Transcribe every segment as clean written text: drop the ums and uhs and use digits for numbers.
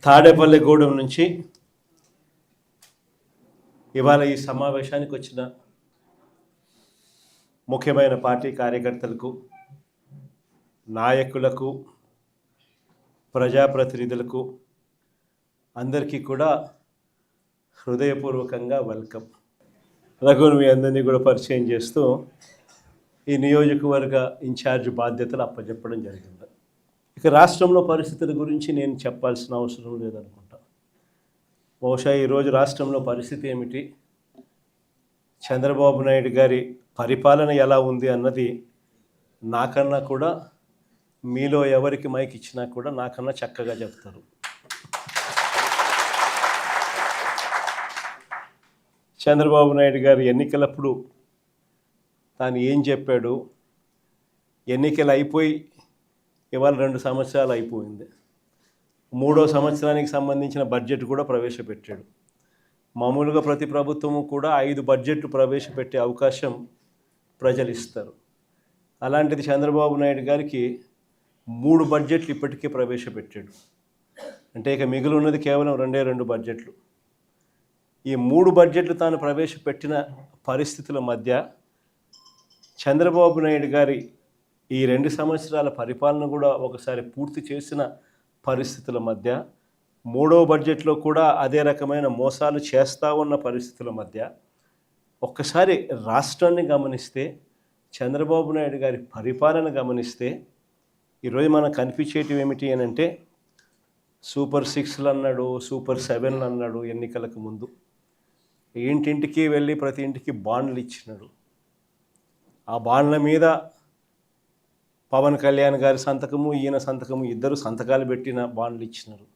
తాడేపల్లిగూడెం నుంచి ఇవాళ ఈ సమావేశానికి వచ్చిన ముఖ్యమైన పార్టీ కార్యకర్తలకు, నాయకులకు, ప్రజాప్రతినిధులకు అందరికీ కూడా హృదయపూర్వకంగా వెల్కమ్. రఘుని మీ అందరినీ కూడా పరిచయం చేస్తూ ఈ నియోజకవర్గ ఇన్ఛార్జ్ బాధ్యతలు అప్పచెప్పడం జరిగింది. ఇక రాష్ట్రంలో పరిస్థితుల గురించి నేను చెప్పాల్సిన అవసరం లేదనుకుంటా. బహుశా ఈరోజు రాష్ట్రంలో పరిస్థితి ఏమిటి, చంద్రబాబు నాయుడు గారి పరిపాలన ఎలా ఉంది అన్నది నాకన్నా కూడా, మీలో ఎవరికి మైక్ ఇచ్చినా కూడా నాకన్నా చక్కగా చెప్తారు. చంద్రబాబు నాయుడు గారు ఎన్నికలప్పుడు తాను ఏం చెప్పాడు, ఎన్నికలు అయిపోయి ఇవాళ 2 సంవత్సరాలు అయిపోయింది. 3వ సంవత్సరానికి సంబంధించిన బడ్జెట్ కూడా ప్రవేశపెట్టాడు. మామూలుగా ప్రతి ప్రభుత్వము కూడా 5 బడ్జెట్లు ప్రవేశపెట్టే అవకాశం ప్రజలు ఇస్తారు. అలాంటిది చంద్రబాబు నాయుడు గారికి 3 బడ్జెట్లు ఇప్పటికే ప్రవేశపెట్టాడు. అంటే ఇక మిగిలి ఉన్నది కేవలం 2 బడ్జెట్లు. ఈ 3 బడ్జెట్లు తాను ప్రవేశపెట్టిన పరిస్థితుల మధ్య చంద్రబాబు నాయుడు గారి ఈ 2 సంవత్సరాల పరిపాలన కూడా ఒకసారి పూర్తి చేసిన పరిస్థితుల మధ్య, 3వ బడ్జెట్లో కూడా అదే రకమైన మోసాలు చేస్తూ ఉన్న పరిస్థితుల మధ్య ఒక్కసారి రాష్ట్రాన్ని గమనిస్తే, చంద్రబాబు నాయుడు గారి పరిపాలన గమనిస్తే ఈరోజు మనకు కనిపించేటివి ఏమిటి అని అంటే, సూపర్ 6లు అన్నాడు, సూపర్ 7లు అన్నాడు. ఎన్నికలకు ముందు ఇంటింటికి వెళ్ళి ప్రతి ఇంటికి బాండ్లు ఇచ్చినాడు. ఆ బాండ్ల మీద పవన్ కళ్యాణ్ గారి సంతకము, ఈయన సంతకము, ఇద్దరు సంతకాలు పెట్టిన బాండ్లు ఇచ్చినారు.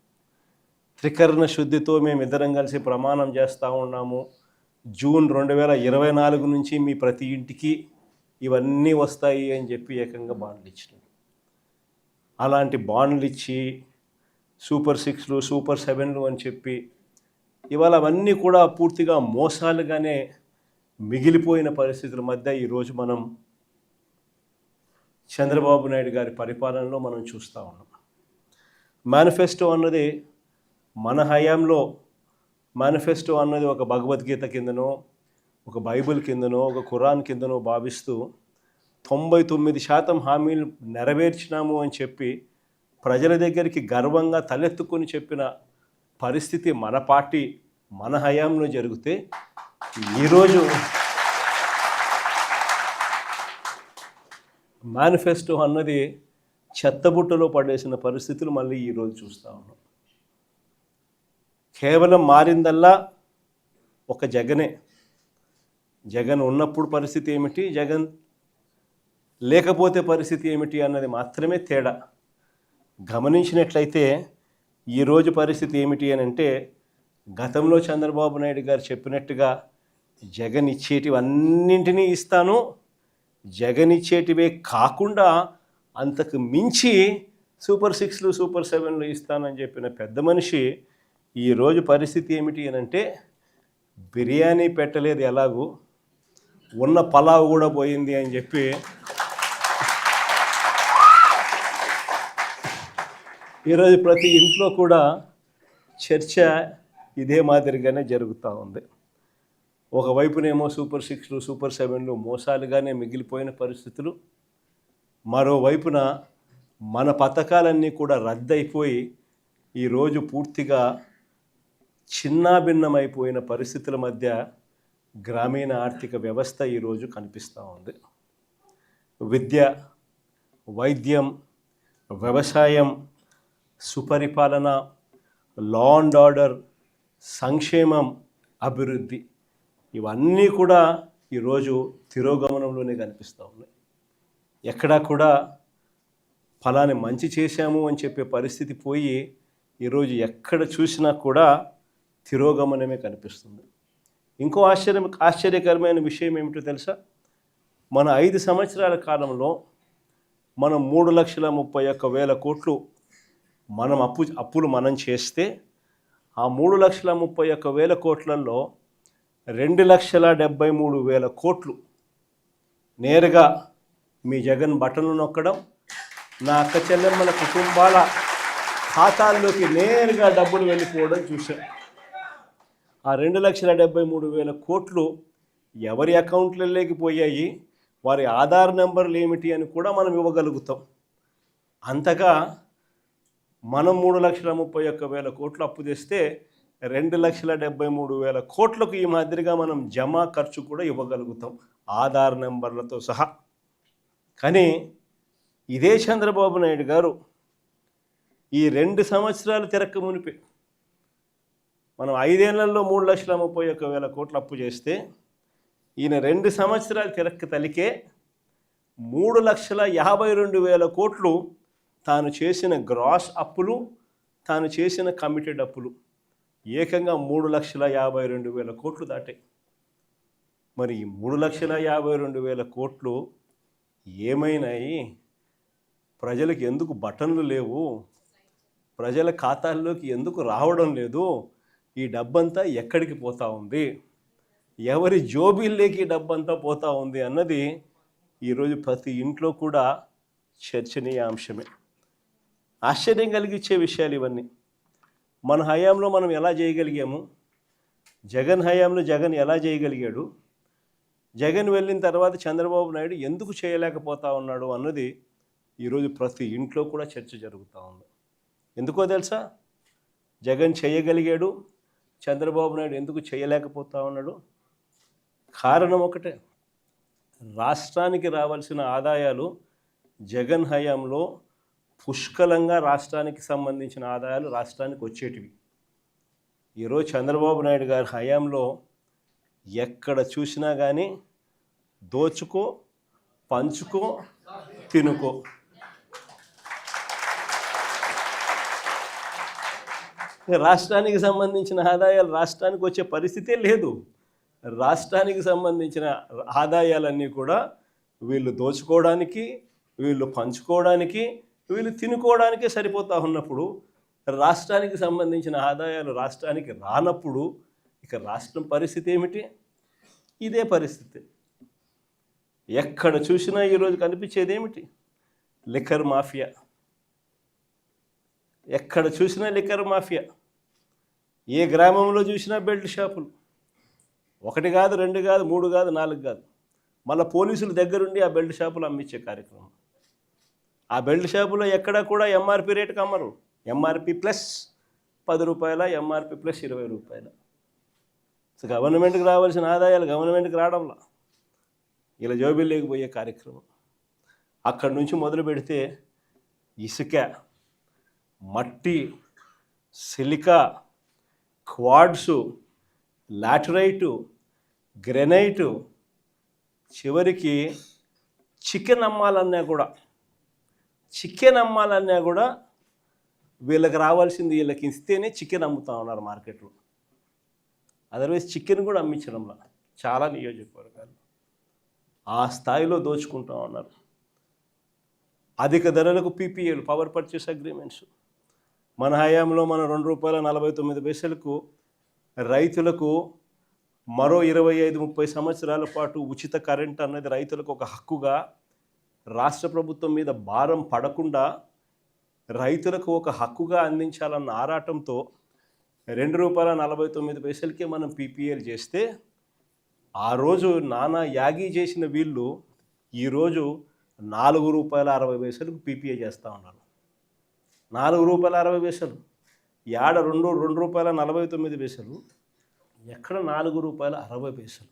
త్రికరణ శుద్ధితో మేమిద్దరం కలిసి ప్రమాణం చేస్తూ ఉన్నాము, జూన్ 2024 నుంచి మీ ప్రతి ఇంటికి ఇవన్నీ వస్తాయి అని చెప్పి ఏకంగా బాండ్లు ఇచ్చినారు. అలాంటి బాండ్లు ఇచ్చి సూపర్ 6లు, సూపర్ 7లు అని చెప్పి ఇవాళ అవన్నీ కూడా పూర్తిగా మోసాలుగానే మిగిలిపోయిన పరిస్థితుల మధ్య ఈరోజు మనం చంద్రబాబు నాయుడు గారి పరిపాలనలో మనం చూస్తూ ఉన్నాం. మేనిఫెస్టో అన్నది మన హయాంలో, మేనిఫెస్టో అన్నది ఒక భగవద్గీత కిందనో, ఒక బైబిల్ కిందనో, ఒక ఖురాన్ కిందనో భావిస్తూ 99% హామీలు నెరవేర్చినాము అని చెప్పి ప్రజల దగ్గరికి గర్వంగా తలెత్తుకొని చెప్పిన పరిస్థితి మన పార్టీ, మన హయాంలో జరిగితే, ఈరోజు మేనిఫెస్టో అన్నది చెత్తబుట్టలో పడేసిన పరిస్థితులు మళ్ళీ ఈరోజు చూస్తూ ఉన్నాం. కేవలం మారిందల్లా ఒక జగనే. జగన్ ఉన్నప్పుడు పరిస్థితి ఏమిటి, జగన్ లేకపోతే పరిస్థితి ఏమిటి అన్నది మాత్రమే తేడా. గమనించినట్లయితే ఈరోజు పరిస్థితి ఏమిటి అని అంటే, గతంలో చంద్రబాబు నాయుడు గారు చెప్పినట్టుగా జగన్ ఇచ్చేటివన్నింటినీ ఇస్తాను, జగన్ ఇచ్చేటివే కాకుండా అంతకు మించి సూపర్ 6లు, సూపర్ 7లు ఇస్తానని చెప్పిన పెద్ద మనిషి ఈరోజు పరిస్థితి ఏమిటి అని అంటే, బిర్యానీ పెట్టలేదు ఎలాగూ, ఉన్న పలావ్ కూడా పోయింది అని చెప్పి ఈరోజు ప్రతి ఇంట్లో కూడా చర్చ ఇదే మాదిరిగానే జరుగుతూ ఉంది. ఒకవైపునేమో సూపర్ 6లు, సూపర్ 7లు మోసాలుగానే మిగిలిపోయిన పరిస్థితులు, మరోవైపున మన పథకాలన్నీ కూడా రద్దయిపోయి ఈరోజు పూర్తిగా చిన్నాభిన్నమైపోయిన పరిస్థితుల మధ్య గ్రామీణ ఆర్థిక వ్యవస్థ ఈరోజు కనిపిస్తూ ఉంది. విద్య, వైద్యం, వ్యవసాయం, సుపరిపాలన, లా అండ్ ఆర్డర్, సంక్షేమం, అభివృద్ధి, ఇవన్నీ కూడా ఈరోజు తిరోగమనంలోనే కనిపిస్తూ ఉన్నాయి. ఎక్కడా కూడా ఫలాని మంచి చేశాము అని చెప్పే పరిస్థితి పోయి ఈరోజు ఎక్కడ చూసినా కూడా తిరోగమనమే కనిపిస్తుంది. ఇంకో ఆశ్చర్యకరమైన విషయం ఏమిటో తెలుసా, మన 5 సంవత్సరాల కాలంలో మనం 3,31,000 కోట్లు మనం అప్పులు మనం చేస్తే, ఆ 3,31,000 కోట్లలో 2,73,000 కోట్లు నేరుగా మీ జగన్ బటన్లు నొక్కడం, నా అక్క చెల్లెమ్మల కుటుంబాల ఖాతాల్లోకి నేరుగా డబ్బులు వెళ్ళిపోవడం చూశాం. ఆ 2,73,000 కోట్లు ఎవరి అకౌంట్లలోకి పోయాయి, వారి ఆధార్ నెంబర్లు ఏమిటి అని కూడా మనం ఇవ్వగలుగుతాం. అంతగా మనం 3,31,000 కోట్లు అప్పు తెస్తే 2,73,000 కోట్లకు ఈ మాదిరిగా మనం జమా ఖర్చు కూడా ఇవ్వగలుగుతాం ఆధార్ నెంబర్లతో సహా. కానీ ఇదే చంద్రబాబు నాయుడు గారు ఈ 2 సంవత్సరాలు తిరక్క మునిపి మనం 5 ఏళ్లలో 3,31,000 కోట్లు అప్పు చేస్తే ఈయన 2 సంవత్సరాలు తిరక్క తలికే 3,52,000 కోట్లు తాను చేసిన గ్రాస్ అప్పులు, తాను చేసిన కమిటెడ్ అప్పులు ఏకంగా 3,52,000 కోట్లు దాటాయి. మరి ఈ 3,52,000 కోట్లు ఏమైనాయి? ప్రజలకు ఎందుకు బటన్లు లేవు? ప్రజల ఖాతాల్లోకి ఎందుకు రావడం లేదు? ఈ డబ్బంతా ఎక్కడికి పోతా ఉంది? ఎవరి జోబీల్లోకి ఈ డబ్బంతా పోతా ఉంది అన్నది ఈరోజు ప్రతి ఇంట్లో కూడా చర్చనీయాంశమే. ఆశ్చర్యం కలిగించే విషయాలు ఇవన్నీ. మన హయాంలో మనం ఎలా చేయగలిగాము? జగన్ హయాంలో జగన్ ఎలా చేయగలిగాడు? జగన్ వెళ్ళిన తర్వాత చంద్రబాబు నాయుడు ఎందుకు చేయలేకపోతా ఉన్నాడు అన్నది ఈరోజు ప్రతి ఇంట్లో కూడా చర్చ జరుగుతూ ఉంది. ఎందుకో తెలుసా? జగన్ చేయగలిగాడు, చంద్రబాబు నాయుడు ఎందుకు చేయలేకపోతా ఉన్నాడు? కారణం ఒకటే, రాష్ట్రానికి రావాల్సిన ఆదాయాలు జగన్ హయాంలో పుష్కలంగా రాష్ట్రానికి సంబంధించిన ఆదాయాలు రాష్ట్రానికి వచ్చేటివి. ఈరోజు చంద్రబాబు నాయుడు గారి హయాంలో ఎక్కడ చూసినా కానీ దోచుకో, పంచుకో, తినుకో. రాష్ట్రానికి సంబంధించిన ఆదాయాలు రాష్ట్రానికి వచ్చే పరిస్థితే లేదు. రాష్ట్రానికి సంబంధించిన ఆదాయాలన్నీ కూడా వీళ్ళు దోచుకోవడానికి, వీళ్ళు పంచుకోవడానికి, వీళ్ళు తినుకోవడానికే సరిపోతూ ఉన్నప్పుడు రాష్ట్రానికి సంబంధించిన ఆదాయాలు రాష్ట్రానికి రానప్పుడు ఇక రాష్ట్రం పరిస్థితి ఏమిటి? ఇదే పరిస్థితి. ఎక్కడ చూసినా ఈరోజు కనిపించేది ఏమిటి? Liquor mafia. ఎక్కడ చూసినా లిక్కర్ మాఫియా. ఏ గ్రామంలో చూసినా బెల్ట్ షాపులు. 1 కాదు, 2 కాదు, 3 కాదు, 4 కాదు. మళ్ళీ పోలీసుల దగ్గరుండి ఆ బెల్ట్ షాపులు అమ్మించే కార్యక్రమం. ఆ బెల్ట్ షాపులో ఎక్కడా కూడా ఎంఆర్పి రేటుకి అమ్మరు. ఎంఆర్పి ప్లస్ 10 రూపాయల, ఎంఆర్పి ప్లస్ 20 రూపాయల. సో గవర్నమెంట్కి రావాల్సిన ఆదాయాలు గవర్నమెంట్కి రావడంలా ఇలా జోబీల్లోకి పోయే కార్యక్రమం. అక్కడి నుంచి మొదలు పెడితే ఇసుక, మట్టి, సిలికా, క్వాడ్సు, లాటరైటు, గ్రెనైటు, చివరికి చికెన్ అమ్మాలన్నా కూడా వీళ్ళకి రావాల్సింది వీళ్ళకి ఇస్తేనే చికెన్ అమ్ముతా ఉన్నారు మార్కెట్లో. అదర్వైజ్ చికెన్ కూడా అమ్మించడంలా చాలా నియోజకవర్గాలు ఆ స్థాయిలో దోచుకుంటూ ఉన్నారు. అధిక ధరలకు పీపీఏలు, పవర్ పర్చేస్ అగ్రిమెంట్స్. మన హయాంలో మన ₹2.49 రైతులకు మరో 25-30 సంవత్సరాల పాటు ఉచిత కరెంట్ అన్నది రైతులకు ఒక హక్కుగా, రాష్ట్ర ప్రభుత్వం మీద భారం పడకుండా రైతులకు ఒక హక్కుగా అందించాలన్న ఆరాటంతో ₹2.49 మనం పీపీఏలు చేస్తే ఆ రోజు నానా యాగి చేసిన వీళ్ళు ఈరోజు ₹4.60 పీపీఏ చేస్తూ ఉన్నారు. ₹4.60. ఏడ ₹2.49. ఎక్కడ ₹4.60.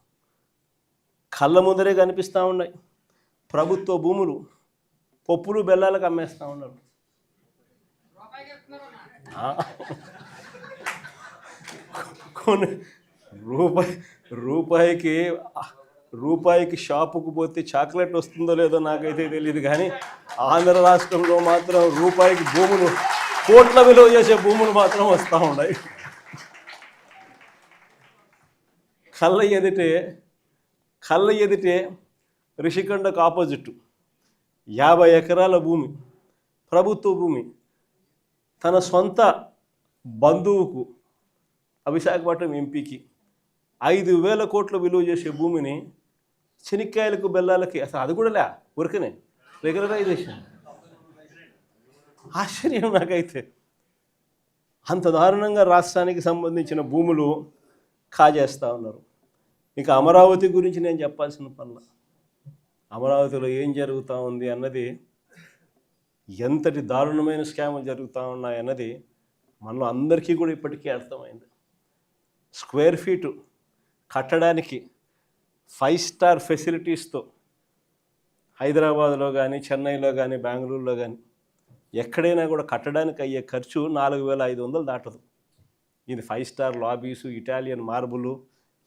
కళ్ళ ముందరే కనిపిస్తూ ఉన్నాయి. ప్రభుత్వ భూములు పప్పులు బెల్లాలకు అమ్మేస్తూ ఉన్నారు. కొన్ని రూపాయికి షాపుకు పోతే చాక్లెట్ వస్తుందో లేదో నాకైతే తెలియదు, కానీ ఆంధ్ర రాష్ట్రంలో మాత్రం రూపాయికి భూములు, కోట్ల విలువ చేసే భూములు మాత్రం వస్తూ ఉన్నాయి. కళ్ళ ఎదిటే రిషికొండకు ఆపోజిట్ 50 ఎకరాల భూమి, ప్రభుత్వ భూమి, తన సొంత బంధువుకు, విశాఖపట్నం ఎంపీకి 5,000 కోట్ల విలువ చేసే భూమిని శనిక్కాయలకు బెల్లాలకి, అసలు అది కూడా లే ఊరికనే రెగ్యులరైజేషన్. ఆశ్చర్యం నాకైతే. అంత దారుణంగా రాష్ట్రానికి సంబంధించిన భూములు కాజేస్తూ ఉన్నారు. ఇక అమరావతి గురించి నేను చెప్పాల్సిన పనుల, అమరావతిలో ఏం జరుగుతూ ఉంది అన్నది, ఎంతటి దారుణమైన స్కాములు జరుగుతూ ఉన్నాయన్నది మనలో అందరికీ కూడా ఇప్పటికీ అర్థమైంది. స్క్వేర్ ఫీటు కట్టడానికి 5 స్టార్ ఫెసిలిటీస్తో హైదరాబాద్లో కానీ, చెన్నైలో కానీ, బెంగళూరులో కానీ ఎక్కడైనా కూడా కట్టడానికి అయ్యే ఖర్చు 4,500 దాటదు. ఇది 5 స్టార్ లాబీసు, ఇటాలియన్ మార్బులు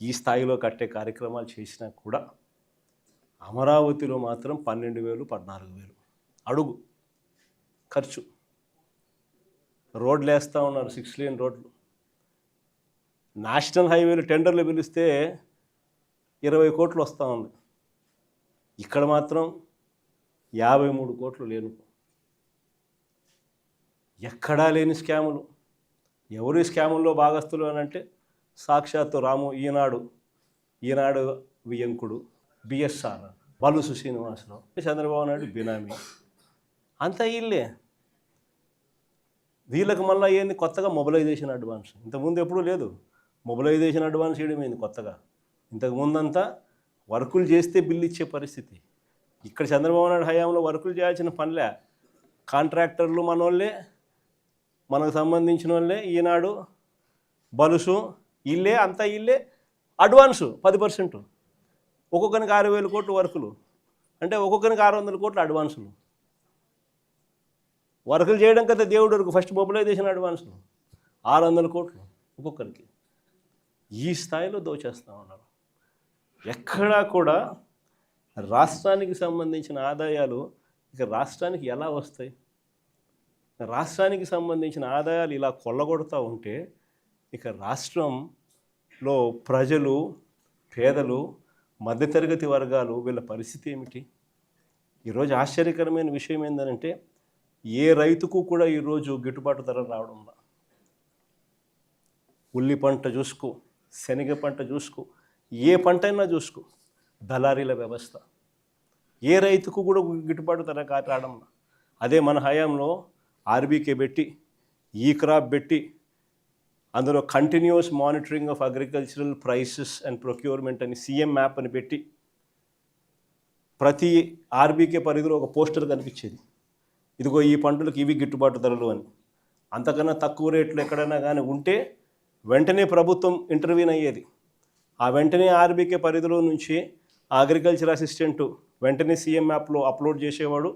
ఈ స్థాయిలో కట్టే కార్యక్రమాలు చేసినా కూడా అమరావతిలో మాత్రం 12,000, 14,000 అడుగు ఖర్చు. రోడ్లు వేస్తూ ఉన్నారు, 6 లేన్ రోడ్లు. నేషనల్ హైవేలు టెండర్లు పిలిస్తే 20 కోట్లు వస్తూ ఉంది. ఇక్కడ మాత్రం 53 కోట్లు లేను. ఎక్కడా లేని స్కాములు. ఎవరి స్కాముల్లో భాగస్తులు అని అంటే సాక్షాత్తు రాము, ఈనాడు వియంకుడు, బిఎస్ఆర్, బలుసు శ్రీనివాసరావు, చంద్రబాబు నాయుడు బినామీ, అంతా వీళ్ళే. వీళ్ళకి మళ్ళీ ఏంది కొత్తగా మొబిలైజేషన్ అడ్వాన్స్. ఇంతకుముందు ఎప్పుడూ లేదు మొబిలైజేషన్ అడ్వాన్స్ చేయడమైంది కొత్తగా. ఇంతకుముందంతా వర్కులు చేస్తే బిల్లు ఇచ్చే పరిస్థితి. ఇక్కడ చంద్రబాబు నాయుడు హయాంలో వర్కులు చేయాల్సిన పనిలే. కాంట్రాక్టర్లు మనోళ్ళే, మనకు సంబంధించిన వాళ్ళే, ఈనాడు, బలుసు, ఇల్లే, అంతా ఇల్లే. అడ్వాన్సు 10%, ఒక్కొక్కరికి 6,000 కోట్లు వర్కులు, అంటే ఒక్కొక్కరికి 600 కోట్లు అడ్వాన్సులు. వర్కులు చేయడం కదా దేవుడు వరకు. ఫస్ట్ మొబిలైజేషన్ అడ్వాన్సులు 600 కోట్లు ఒక్కొక్కరికి. ఈ స్థాయిలో దోచేస్తూ ఉన్నారు. ఎక్కడా కూడా రాష్ట్రానికి సంబంధించిన ఆదాయాలు ఇక రాష్ట్రానికి ఎలా వస్తాయి? రాష్ట్రానికి సంబంధించిన ఆదాయాలు ఇలా కొల్లగొడుతూ ఉంటే ఇక రాష్ట్రంలో ప్రజలు, పేదలు, మధ్యతరగతి వర్గాలు వీళ్ళ పరిస్థితి ఏమిటి? ఈరోజు ఆశ్చర్యకరమైన విషయం ఏంటంటే ఏ రైతుకు కూడా ఈరోజు గిట్టుబాటు ధర రావడం. ఉల్లి పంట చూసుకో, శనగ పంట చూసుకో, ఏ పంట అయినా చూసుకో, దళారీల వ్యవస్థ. ఏ రైతుకు కూడా గిట్టుబాటు ధర రావడం. అదే మన హయాంలో ఆర్బీకే పెట్టి, ఈ క్రాప్ పెట్టి, అందులో continuous monitoring of agricultural prices and procurement అని సీఎం మ్యాప్ అని పెట్టి ప్రతి ఆర్బీకే పరిధిలో ఒక పోస్టర్ కనిపించేది. ఇదిగో ఈ పంటలకు ఇవి గిట్టుబాటు ధరలు అని. అంతకన్నా తక్కువ రేట్లు ఎక్కడైనా కానీ ఉంటే వెంటనే ప్రభుత్వం ఇంటర్వ్యూన్ అయ్యేది. ఆ వెంటనే ఆర్బీకే పరిధిలో నుంచి అగ్రికల్చర్ అసిస్టెంటు వెంటనే సీఎం యాప్లో అప్లోడ్ చేసేవాడు.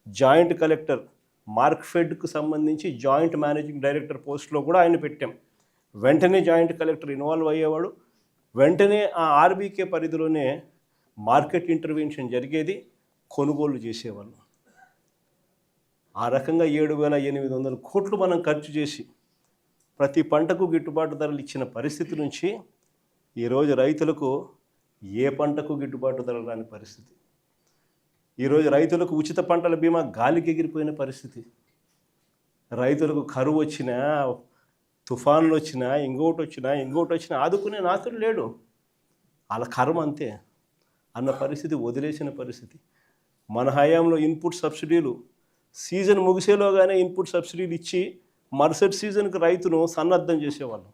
జాయింట్ కలెక్టర్, మార్క్ఫెడ్కు సంబంధించి జాయింట్ మేనేజింగ్ డైరెక్టర్ పోస్ట్లో కూడా ఆయన పెట్టాం. వెంటనే జాయింట్ కలెక్టర్ ఇన్వాల్వ్ అయ్యేవాడు. వెంటనే ఆ ఆర్బీకే పరిధిలోనే మార్కెట్ ఇంటర్వెన్షన్ జరిగేది, కొనుగోలు చేసేవాళ్ళు. ఆ రకంగా 7,800 కోట్లు మనం ఖర్చు చేసి ప్రతి పంటకు గిట్టుబాటు ధరలు ఇచ్చిన పరిస్థితి నుంచి ఈరోజు రైతులకు ఏ పంటకు గిట్టుబాటు ధరలు రాని పరిస్థితి. ఈరోజు రైతులకు ఉచిత పంటల బీమా గాలికి ఎగిరిపోయిన పరిస్థితి. రైతులకు కరువు వచ్చినా, తుఫాన్లు వచ్చినా, ఇంకోటి వచ్చినా ఆదుకునే నాతుడు లేడు. వాళ్ళ కర్మ అంతే అన్న పరిస్థితి, వదిలేసిన పరిస్థితి. మన హయాంలో ఇన్పుట్ సబ్సిడీలు సీజన్ ముగిసేలోగానే ఇన్పుట్ సబ్సిడీలు ఇచ్చి మరుసటి సీజన్కి రైతును సన్నద్ధం చేసేవాళ్ళం.